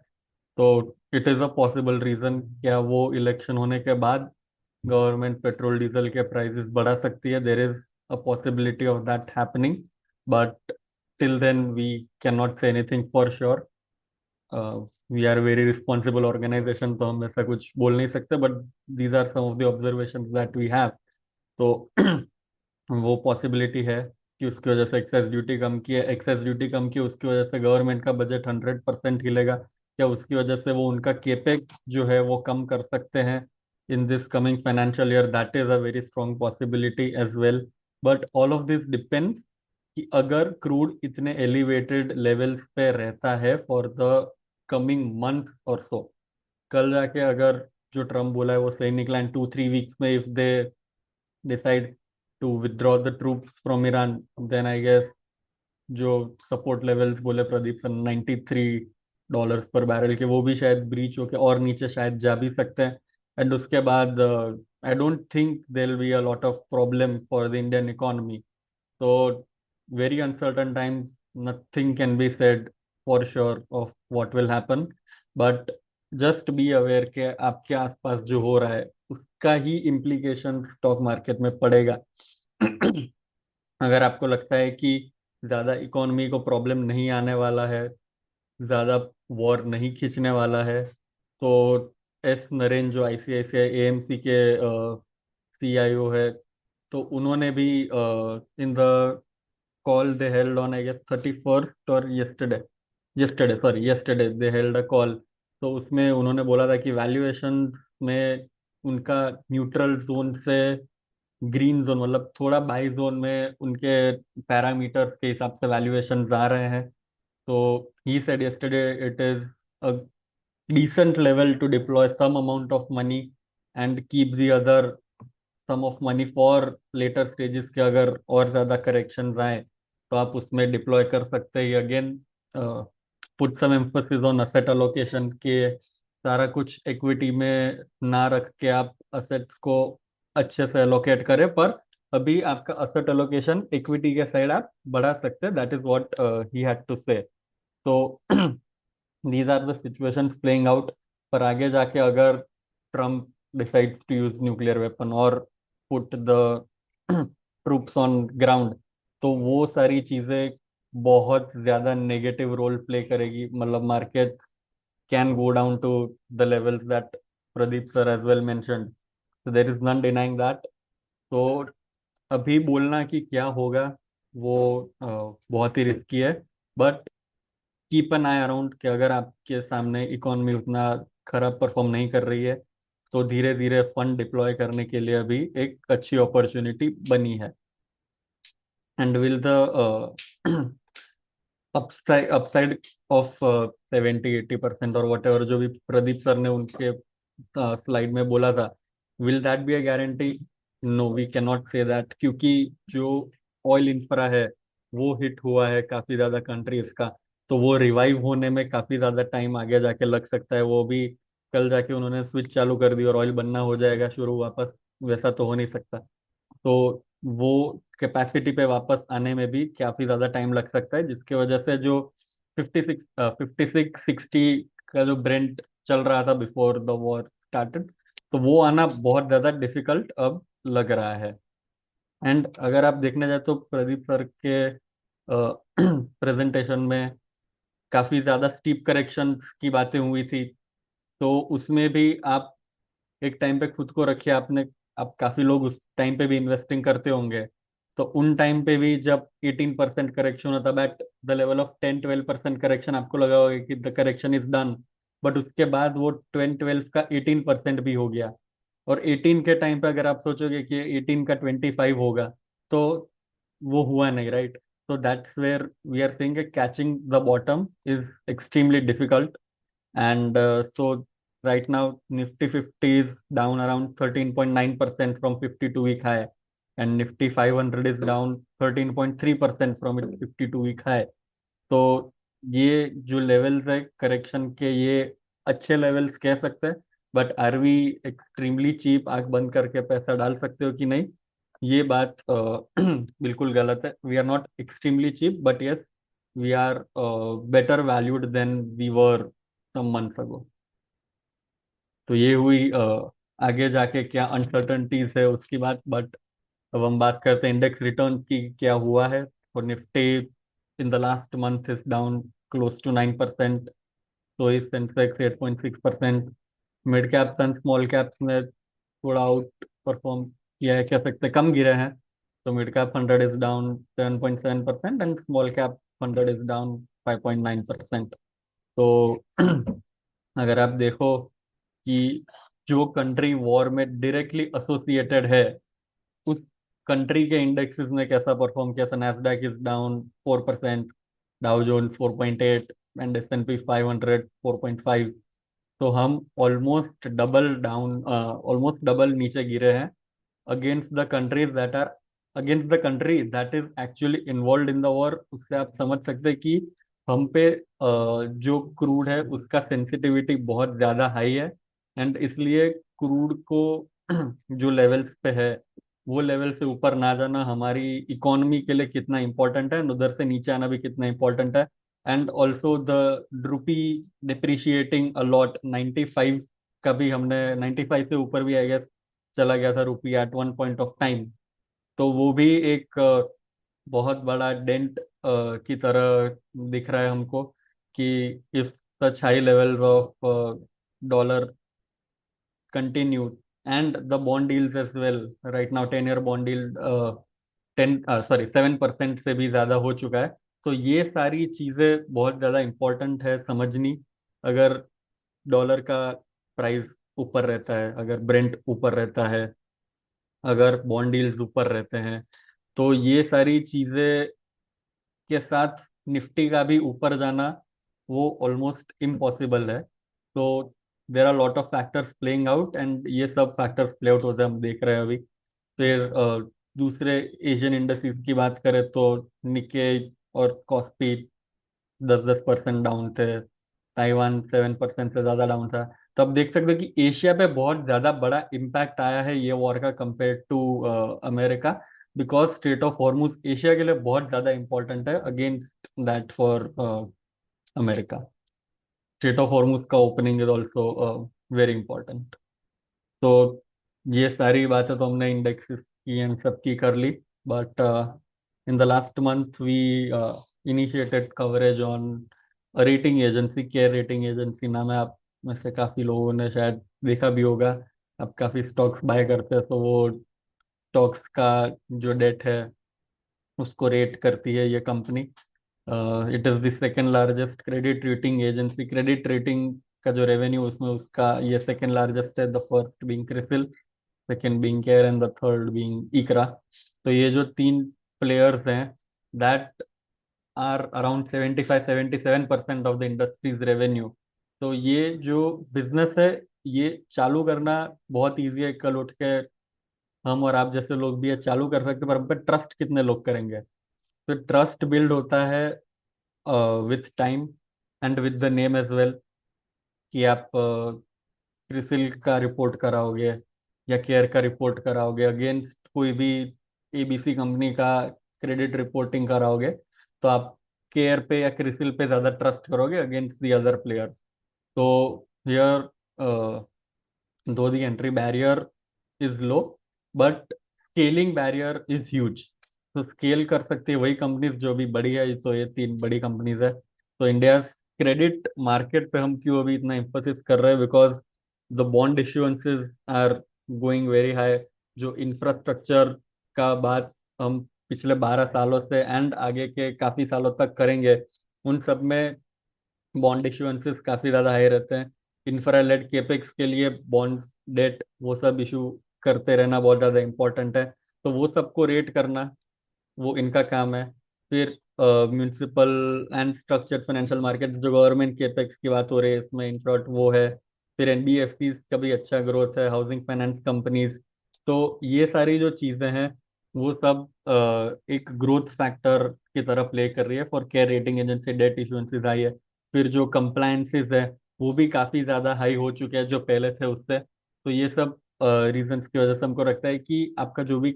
तो it is a possible reason. क्या वो इलेक्शन होने के बाद गवर्नमेंट पेट्रोल डीजल के प्राइसेस बढ़ा सकती है? There is a possibility of that happening, but till then we can not say anything for sure. We are very responsible organization, तो हम ऐसा कुछ बोल नहीं सकते, but these are some of the observation that we have. तो वो possibility है कि उसकी वजह से एक्साइज ड्यूटी कम की है। एक्साइज ड्यूटी कम की, उसकी वजह से गवर्नमेंट का बजट 100% हिलेगा। क्या उसकी वजह से वो उनका केपेक्स जो है वो कम कर सकते हैं in this coming financial year? That is a very strong possibility as well. But all of this depends कि अगर क्रूड इतने एलिवेटेड लेवल्स पे रहता है फॉर द कमिंग मंथ और सो, कल जाके अगर जो ट्रम्प बोला है वो सही निकला, एंड 2-3 वीक्स में if they decide to withdraw the troops from Iran, then I guess जो सपोर्ट लेवल्स बोले प्रदीप सर, $93 पर बैरल के, वो भी शायद ब्रीच होके और नीचे शायद जा भी सकते हैं। एंड उसके बाद I don't think there will be a lot of problem for the Indian economy. तो very uncertain times, nothing can be said for sure of what will happen, but just be aware कि आपके आसपास जो हो रहा है उसका ही implication stock market में पड़ेगा। अगर आपको लगता है कि ज़्यादा इकोनॉमी को प्रॉब्लम नहीं आने वाला है, ज़्यादा वॉर नहीं खींचने वाला है, तो एस नरेन जो आईसीआईसीआई एएमसी के सीआईओ है, तो उन्होंने भी in the call they held on, I guess, 31st or yesterday, sorry, yesterday they held a call। तो उसमें उन्होंने बोला था कि वैल्यूएशन में उनका न्यूट्रल जोन से ग्रीन जोन, मतलब थोड़ा बाई जोन में उनके पैरामीटर्स के हिसाब से वैल्यूएशन आ रहे हैं। तो he said yesterday it is a decent level to deploy some amount of money and keep the other some of money for later stages के, अगर और ज्यादा करेक्शन आए तो आप उसमें डिप्लॉय कर सकते हैं। Again put some emphasis on asset allocation के, सारा कुछ इक्विटी में ना रख के आप असेट्स को अच्छे से अलोकेट करें, पर अभी आपका असेट अलोकेशन इक्विटी के साइड आप बढ़ा सकते हैं। That is what he had to say. तो these are the situations playing out. पर आगे जाके अगर Trump decides to use nuclear weapon और put the troops on ground, तो वो सारी चीजें बहुत ज्यादा नेगेटिव रोल प्ले करेगी। मतलब market can go down to the levels that Pradeep sir as well mentioned, so there is none denying that. तो अभी बोलना कि क्या होगा वो बहुत ही रिस्की है, but keep an eye around कि अगर आपके सामने इकोनॉमी उतना खराब परफॉर्म नहीं कर रही है, तो धीरे धीरे फंड डिप्लॉय करने के लिए अभी एक अच्छी अपॉर्चुनिटी बनी है। And will the upside of 70-80% और वट एवर जो भी प्रदीप सर ने उनके स्लाइड में बोला था, will that be a guarantee? No, we can not say that, क्योंकि जो ऑयल इंफ्रा है वो हिट हुआ है काफी ज्यादा कंट्रीज का। तो वो रिवाइव होने में काफी ज्यादा टाइम आगे जाके लग सकता है। वो भी कल जाके उन्होंने स्विच चालू कर दी और ऑयल बनना हो जाएगा शुरू वापस, वैसा तो हो नहीं सकता। तो वो कैपेसिटी पे वापस आने में भी काफी ज्यादा टाइम लग सकता है, जिसकी वजह से जो 56-60 का जो ब्रेंट चल रहा था बिफोर द वॉर स्टार्टेड, तो वो आना बहुत ज्यादा डिफिकल्ट अब लग रहा है। एंड अगर आप देखने जाए तो प्रदीप सर के प्रेजेंटेशन में काफी ज्यादा स्टीप करेक्शन की बातें हुई थी। तो उसमें भी आप एक टाइम पे खुद को रखिए, आपने आप काफी लोग उस टाइम पे भी इन्वेस्टिंग करते होंगे, तो उन टाइम पे भी जब 18% करेक्शन होता, at the level of 10-12% correction, आपको लगा होगा कि the correction is done, but उसके बाद वो 10-12 का 18% भी हो गया। और 18 के टाइम पे अगर आप सोचोगे कि 18 का 25 होगा, तो वो हुआ नहीं, right? So that's where we are saying that catching the bottom is extremely difficult. And so right now Nifty 50 is down around 13.9% from 52-week high, and Nifty 500 is down 13.3% from its 52-week high. तो ये जो levels है correction के, ये अच्छे levels कह सकते हैं। But are we extremely cheap, आंख बंद करके पैसा डाल सकते हो कि नहीं, ये बात बिल्कुल गलत है। We are not extremely cheap, but yes, we are better valued than we were some months ago. तो ये हुई आगे जाके क्या अनसर्टनटीज है उसकी बात। बट अब हम बात करते हैं इंडेक्स रिटर्न की, क्या हुआ है। और Nifty in the last month is down close to 9%, तो इस Sensex 8.6%। Mid caps and small caps ने थोड़ा आउट परफॉर्म किया है, कह सकते हैं, कम गिरे हैं। तो mid cap 100 is down 7.7% and small cap 100 is down 5.9%। तो अगर आप देखो कि जो कंट्री वॉर में डायरेक्टली एसोसिएटेड है, उस कंट्री के इंडेक्सेस ने कैसा परफॉर्म किया। Nasdaq is down 4%, Dow Jones 4.8, and S&P 500 4.5। तो हम almost double down, almost double नीचे गिरे हैं against the countries that are, against the country that is actually involve in the war. उससे आप समझ सकते हैं कि हम पे जो क्रूड है उसका सेंसिटिविटी बहुत ज़्यादा हाई है। एंड इसलिए क्रूड को जो लेवल्स पे है, वो लेवल से ऊपर ना जाना हमारी इकोनॉमी के लिए कितना इंपॉर्टेंट है, और उधर से नीचे आना भी कितना इंपॉर्टेंट है। And also the rupee depreciating a lot 95 का भी, हमने 95 से ऊपर भी आई गेस चला गया था रुपया at one point of time. तो वो भी एक बहुत बड़ा डेंट की तरह दिख रहा है हमको, कि if such high levels of dollar continue, and the bond yields as well, right now 10 year bond yield 7% से भी ज्यादा हो चुका है। तो ये सारी चीजें बहुत ज्यादा इंपॉर्टेंट है समझनी। अगर डॉलर का प्राइस ऊपर रहता है, अगर ब्रेंट ऊपर रहता है, अगर बॉन्ड यील्ड्स ऊपर रहते हैं, तो ये सारी चीजें के साथ निफ्टी का भी ऊपर जाना वो ऑलमोस्ट इम्पॉसिबल है। तो there are lot of factors playing out, and ये सब फैक्टर्स प्ले आउट होते हैं, हम देख रहे हैं अभी। फिर दूसरे एशियन इंडस्ट्रीज की बात करें तो निक्के और कॉस्पी 10-10% डाउन थे, ताइवान 7% से ज़्यादा डाउन था। तो आप देख सकते हो कि एशिया पे बहुत ज़्यादा बड़ा इम्पैक्ट आया है ये वॉर का, compare to America. Because strait of Hormuz Asia के लिए बहुत ज़्यादा इंपॉर्टेंट है against that for America. Strait of Hormuz का opening is also very important. तो ये सारी बातें तो हमने इंडेक्सेस की एंड सब की कर ली। But in the last month we initiated coverage on rating agency, Care rating agency नाम है। आप में से काफ़ी लोगों ने शायद देखा भी होगा। आप काफ़ी स्टॉक्स बाय करते हैं, तो वो स्टॉक्स का जो डेट है उसको रेट करती है ये कंपनी। It is the second largest credit rating agency. Credit rating का जो रेवेन्यू उसमें उसका ये सेकेंड लार्जेस्ट है, the first being CRISIL, second being Care, and the third being ICRA. तो ये जो तीन प्लेयर्स हैं, that are around 75-77% of the industry's revenue. तो ये जो बिजनेस है, ये चालू करना बहुत ईजी है। कल उठ के हम और आप जैसे लोग भी ये चालू कर सकते हैं, पर हम पे ट्रस्ट कितने लोग करेंगे। तो ट्रस्ट बिल्ड होता है with time and with the name as well, कि आप क्रिसिल का रिपोर्ट कराओगे या केयर का रिपोर्ट कराओगे अगेंस्ट कोई भी एबीसी कंपनी का क्रेडिट रिपोर्टिंग कराओगे, तो आप केयर पे या क्रिसिल पे ज़्यादा ट्रस्ट करोगे अगेंस्ट द अदर प्लेयर्स। तो here though the entry barrier is low, but scaling barrier is huge. तो स्केल कर सकती है वही कंपनीज जो भी बड़ी है। तो ये तीन बड़ी कंपनीज है। तो इंडिया क्रेडिट मार्केट पे हम क्यों अभी इतना एम्फोसिस कर रहे हैं, because the bond issuances are going very high. जो इंफ्रास्ट्रक्चर का बात हम पिछले 12 सालों से एंड आगे के काफी सालों तक करेंगे, उन सब में बॉन्ड इशुएंसेस काफी ज्यादा हाई रहते हैं। इंफ्रा लेड केपेक्स के लिए बॉन्ड्स, डेट, वो सब इशू करते रहना बहुत ज्यादा इंपॉर्टेंट है। तो वो सबको रेट करना, वो इनका काम है। फिर municipal and structured financial market, जो गवर्नमेंट केपेक्स की बात हो रही है इसमें इंफ्राट वो है। फिर एनबीएफसीज का भी अच्छा ग्रोथ है, हाउसिंग फाइनेंस कंपनीज। तो ये सारी जो चीजें हैं वो सब एक ग्रोथ फैक्टर की तरह प्ले कर रही है for Care rating agency. Debt issuances high है। फिर जो कंप्लायंसेस है वो भी काफी ज्यादा हाई हो चुके हैं जो पहले थे उससे। तो ये सब रीजंस की वजह से हमको लगता है कि आपका जो भी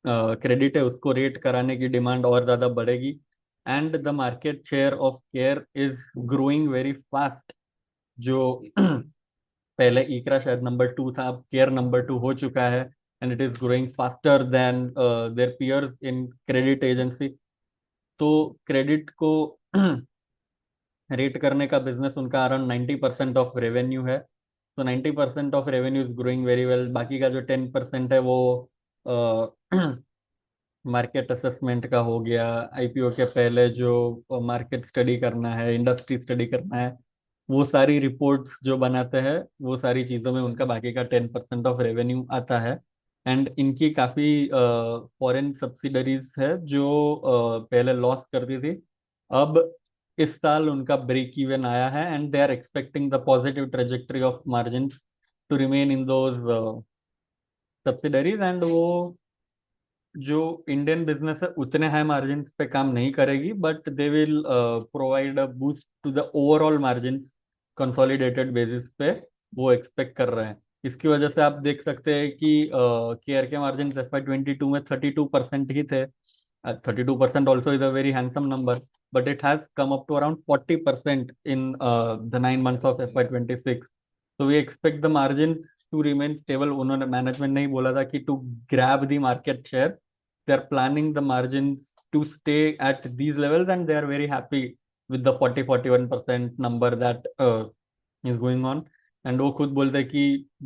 क्रेडिट है उसको रेट कराने की डिमांड और ज़्यादा बढ़ेगी। And the market share of care is growing very fast. जो पहले इकरा शायद नंबर 2 था, अब केयर नंबर 2 हो चुका है। And it is growing faster than there piers in credit agency. तो क्रेडिट को रेट करने का बिजनेस उनका अराउंड 90% ऑफ रेवेन्यू है। तो 90% of revenue is growing very well. बाकी का जो 10% है वो मार्केट असेसमेंट का हो गया, आईपीओ के पहले जो मार्केट स्टडी करना है, इंडस्ट्री स्टडी करना है, वो सारी रिपोर्ट्स जो बनाते हैं, वो सारी चीज़ों में उनका बाकी का 10% ऑफ रेवेन्यू आता है। एंड इनकी काफ़ी फॉरेन सब्सिडरीज है जो पहले लॉस करती थी। अब इस साल उनका ब्रेक इवन आया है and they are expecting the positive trajectory of margin to remain in those subsidiaries. And वो जो इंडियन बिजनेस है उतने हाई मार्जिन पे काम नहीं करेगी, but they will provide a boost to the overall margin consolidated basis पे, वो एक्सपेक्ट कर रहे हैं। इसकी वजह से आप देख सकते हैं कि केयर के मार्जिन FY 22 में 32% ही थे। 32% also is a very handsome number, but it has come up to around 40% in the 9 months of FY 26। तो we expect the margin to remain stable. उन्होंने, मैनेजमेंट ने ही बोला था कि to grab the market share, they are planning the margins to stay at these levels, and they are very happy with the 40-41% number that is going on. And वो खुद बोलते हैं कि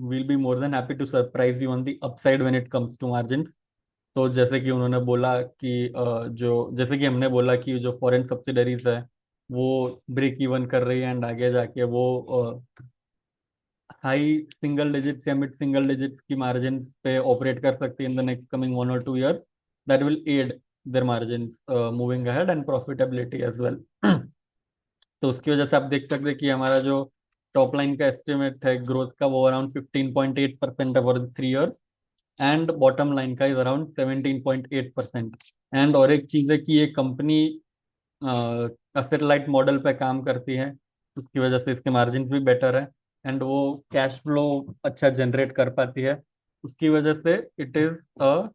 we'll be more than happy to surprise you on the upside when it comes to margins। तो जैसे कि उन्होंने बोला कि जो जैसे कि हमने बोला कि जो फॉरेन सब्सिडरीज है वो ब्रेक इवन कर रही है एंड आगे जाके वो हाई सिंगल डिजिट्स या मिड सिंगल डिजिट्स की मार्जिन पे ऑपरेट कर सकती है in the next coming 1 or 2 years। That will add their margin moving ahead and profitability as well. तो उसकी वजह से आप देख सकते हैं कि हमारा जो टॉप लाइन का एस्टिमेट है ग्रोथ का वो अराउंड 15.8% है for 3 years। And bottom line का इज अराउंड 17.8%। एंड और एक चीज़ है कि ये कंपनी असेट लाइट मॉडल पे काम करती है, उसकी वजह से इसके मार्जिन भी बेटर है एंड वो कैश फ्लो अच्छा जनरेट कर पाती है। उसकी वजह से it is a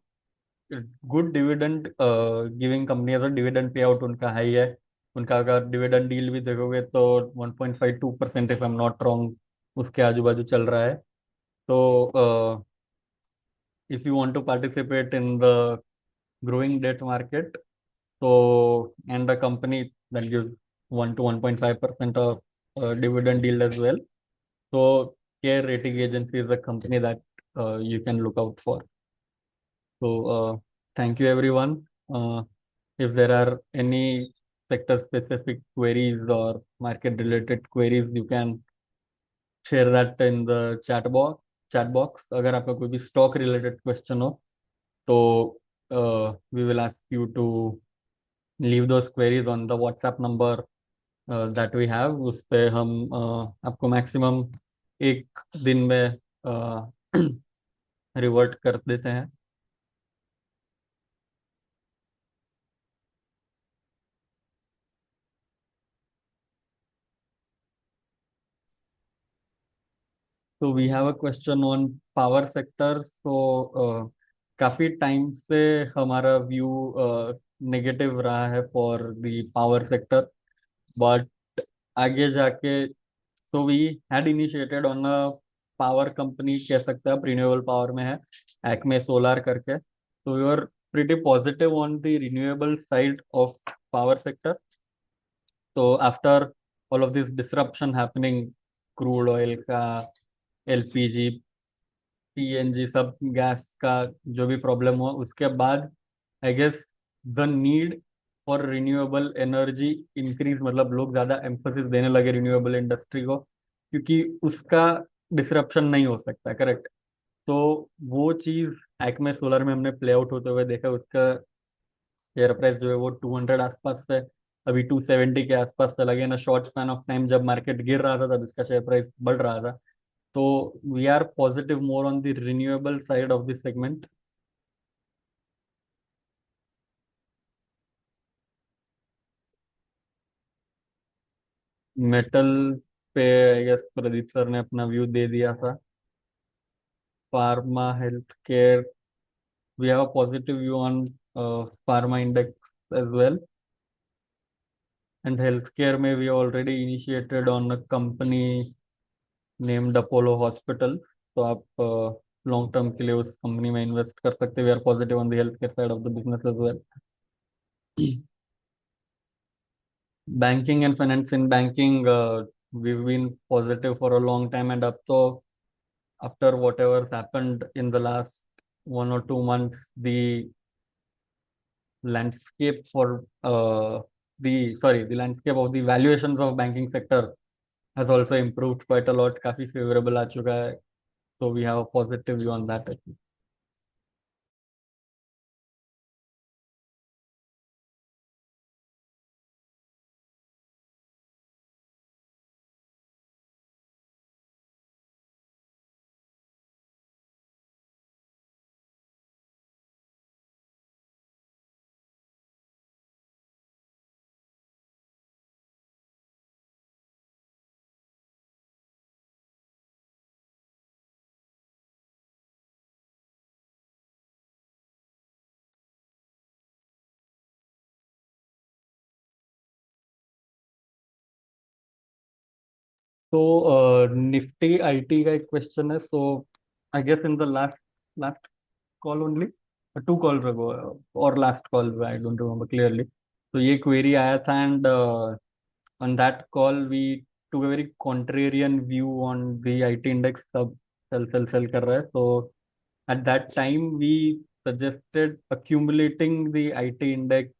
good dividend giving company. अगर डिविडेंड पे आउट उनका हाई है, उनका अगर डिविडेंड डील भी देखोगे तो 1.52% if I am not wrong उसके आजू बाजू चल रहा है। तो if you want to participate in the growing debt market, so and a company that gives 1 to 1.5% of dividend yield as well. So Care Rating Agency is a company that you can look out for. So thank you everyone. If there are any sector specific queries or market related queries, you can share that in the chat box। अगर आपका कोई भी stock related question हो तो we will ask you to leave those queries on the WhatsApp number that we have। उस पे हम आपको मैक्सिमम एक दिन में रिवर्ट कर देते हैं। तो we have a question on power sector. तो काफ़ी टाइम से हमारा व्यू नेगेटिव रहा है for the power sector, but आगे जाके तो we had initiated on a power company, कह सकते हैं आप रिन्यूएबल पावर में है, एक्मे सोलार करके। तो we are pretty positive on the renewable side of power sector. तो after all of this disruption happening, crude oil का, एलपीजी, सीएनजी, सब गैस का जो भी प्रॉब्लम हुआ उसके बाद, I guess the need for renewable energy increase, मतलब लोग ज्यादा एम्फोसिस देने लगे रिन्यूएबल इंडस्ट्री को, क्योंकि उसका डिसरप्शन नहीं हो सकता, करेक्ट। तो वो चीज एक्मे सोलर में हमने प्ले आउट होते हुए देखा। उसका शेयर प्राइस जो है वो 200 आसपास से अभी 270 के आसपास चला गया ना। शॉर्ट स्पैन ऑफ टाइम जब मार्केट गिर रहा था तब इसका शेयर प्राइस बढ़ रहा था। तो we are positive more on the renewable side of this segment. Metal पे आई गेस प्रदीप सर ने अपना व्यू दे दिया था। Pharma health care, we have a positive view on pharma index as well. And health care में we already initiated on a company named Apollo hospital. तो आप long term के लिए उस कंपनी में इन्वेस्ट कर सकते हैं। We are positive on the health care side of the business as well. Banking and finance, in banking, we've been positive for a long time, and up to after whatever's happened in the last 1 or 2 months, the landscape for the landscape of the valuations of banking sector has also improved quite a lot. काफी favorable आ चुका है, so we have a positive view on that. तो Nifty IT का एक question है। So I guess in the last last call only, 2 calls ago, or last call, I don't remember clearly. तो ये query आया था, and on that call we took a very contrarian view on the IT index, सब sell कर रहा है। So at that time we suggested accumulating the IT index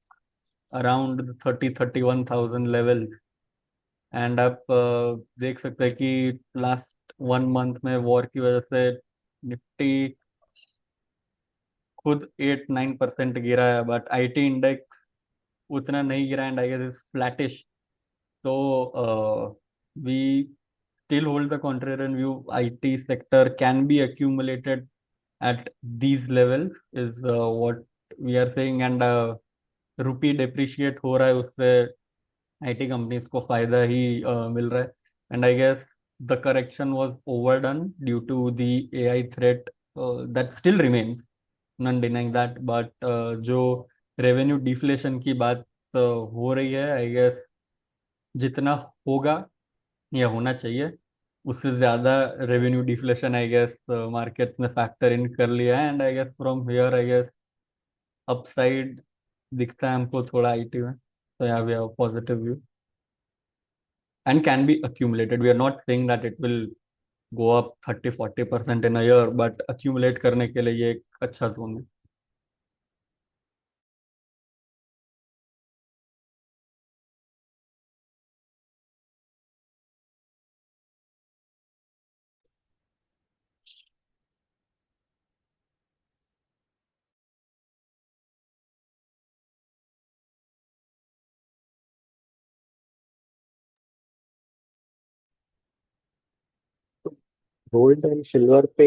around the 30-31,000 level। And आप देख सकते हैं कि लास्ट 1 मंथ में वॉर की वजह से निफ्टी खुद 8-9% गिरा है, बट आईटी इंडेक्स उतना नहीं गिरा, and I guess is flattish. तो वी still hold the contrarian view, IT sector can be accumulated at these levels is what we are saying। and rupee depreciate हो रहा है, उससे आईटी कंपनीज को फायदा ही मिल रहा है। And I guess the correction was overdone due to the AI threat that still remains, non denying that. But जो रेवेन्यू डिफ्लेशन की बात हो रही है, आई गेस जितना होगा या होना चाहिए उससे ज्यादा revenue deflation I guess market ने फैक्टर इन कर लिया है। And I guess from here I guess upside दिखता है हमको थोड़ा आईटी में। तो यहाँ we have positive view and can be accumulated. We are not saying that it will go up 30-40% in a year, but accumulate करने के लिए ये एक अच्छा जोन है। गोल्ड एंड सिल्वर पे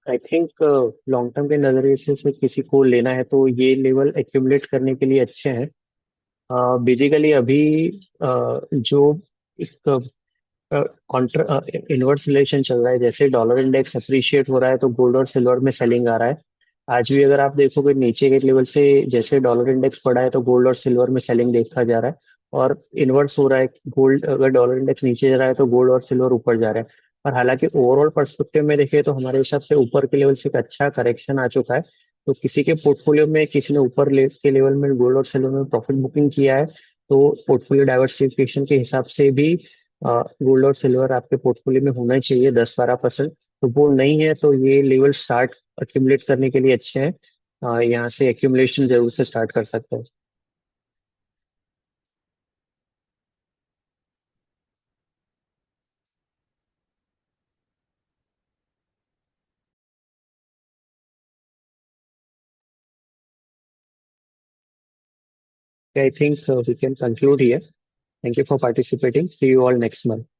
आई थिंक लॉन्ग टर्म के नजरिए से किसी को लेना है तो ये लेवल एक्यूमुलेट करने के लिए अच्छे हैं। बेसिकली अभी जो एक कॉन्ट्रा इनवर्स रिलेशन चल रहा है, जैसे डॉलर इंडेक्स अप्रिशिएट हो रहा है तो गोल्ड और सिल्वर में सेलिंग आ रहा है। आज भी अगर आप देखोगे नीचे के लेवल से जैसे डॉलर इंडेक्स बढ़ा है तो गोल्ड और सिल्वर में सेलिंग देखा जा रहा है। और इनवर्स हो रहा है, गोल्ड अगर डॉलर इंडेक्स नीचे जा रहा है तो गोल्ड और सिल्वर ऊपर जा रहा है। और हालांकि ओवरऑल पर्सपेक्टिव में देखें तो हमारे हिसाब से ऊपर के लेवल से एक अच्छा करेक्शन आ चुका है। तो किसी के पोर्टफोलियो में किसी ने के लेवल में गोल्ड और सिल्वर में प्रॉफिट बुकिंग किया है तो पोर्टफोलियो डाइवर्सिफिकेशन के हिसाब से भी गोल्ड और सिल्वर आपके पोर्टफोलियो में होना ही चाहिए 10-12%। तो वो नहीं है तो ये लेवल स्टार्ट अक्यूमुलेट करने के लिए अच्छे हैं। यहाँ से एक्यूमुलेशन जरूर से स्टार्ट कर सकते हैं। I think we can conclude here. Thank you for participating. See you all next month.